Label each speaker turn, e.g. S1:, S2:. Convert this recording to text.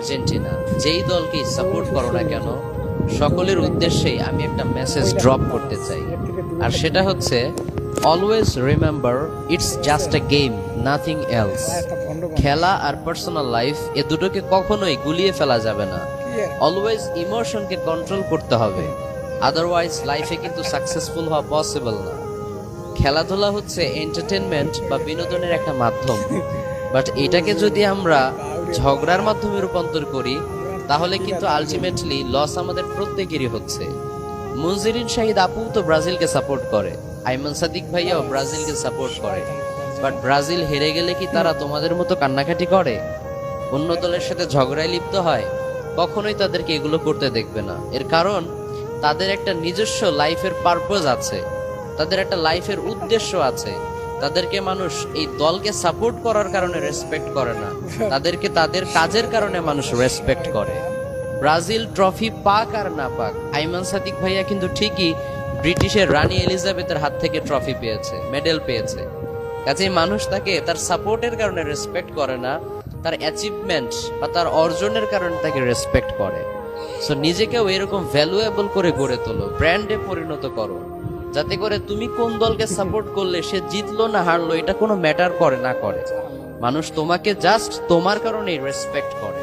S1: Argentina. যেই দলকেই support করো না কেন, সকলের উদ্দেশ্যেই আমি একটা মেসেজ ড্রপ করতে চাই, আর সেটা হচ্ছে always remember it's just a game, nothing else. খেলা আর পার্সোনাল লাইফ এ দুটোকে কখনোই গুলিয়ে ফেলা যাবে না। অলওয়েজ ইমোশনকে কন্ট্রোল করতে হবে, আদারওয়াইজ লাইফে কিন্তু সাকসেসফুল হওয়া পসিবল না। খেলাধুলা হচ্ছে এন্টারটেনমেন্ট বা বিনোদনের একটা মাধ্যম, বাট এটাকে যদি আমরা ঝগড়ার মাধ্যমে রূপান্তর করি তাহলে কিন্তু আলটিমেটলি লস আমাদের প্রত্যেকেরই হচ্ছে। মুনজিরিন শাহিদ আপু তো ব্রাজিলকে সাপোর্ট করে, আইমান সাদিক ভাইয়াও ব্রাজিলকে সাপোর্ট করে, বাট ব্রাজিল হেরে গেলে কি তারা তোমাদের মতো কান্নাকাটি করে, অন্য দলের সাথে ঝগড়ায় লিপ্ত হয়? কখনোই তাদেরকে এগুলো করতে দেখবে না। এর কারণ তাদের একটা নিজস্ব লাইফের পারপোজ আছে, তাদের একটা লাইফের উদ্দেশ্য আছে। তাদেরকে মানুষ এই দলকে সাপোর্ট করার কারণে রেসপেক্ট করে না, তাদেরকে তাদের কাজের কারণে মানুষ রেসপেক্ট করে। ব্রাজিল ট্রফি পাক আর না পাক, আইমান সাদিক ভাইয়া কিন্তু ঠিকই ব্রিটিশের রানী এলিজাবেথের হাত থেকে ট্রফি পেয়েছে, মেডেল পেয়েছে। কাজেই মানুষ তাকে তার সাপোর্টের কারণে রেসপেক্ট করে না, তার অ্যাচিভমেন্ট বা তার অর্জনের কারণে তাকে রেসপেক্ট করে। সো নিজেকেও এরকম ভ্যালুয়েবল করে গড়ে তোলো, ব্র্যান্ডে পরিণত করো, যাতে করে তুমি কোন দলকে সাপোর্ট করলে সে জিতলো না হারলো এটা কোনো ম্যাটার করে না করে, মানুষ তোমাকে জাস্ট তোমার কারণেই রেসপেক্ট করে।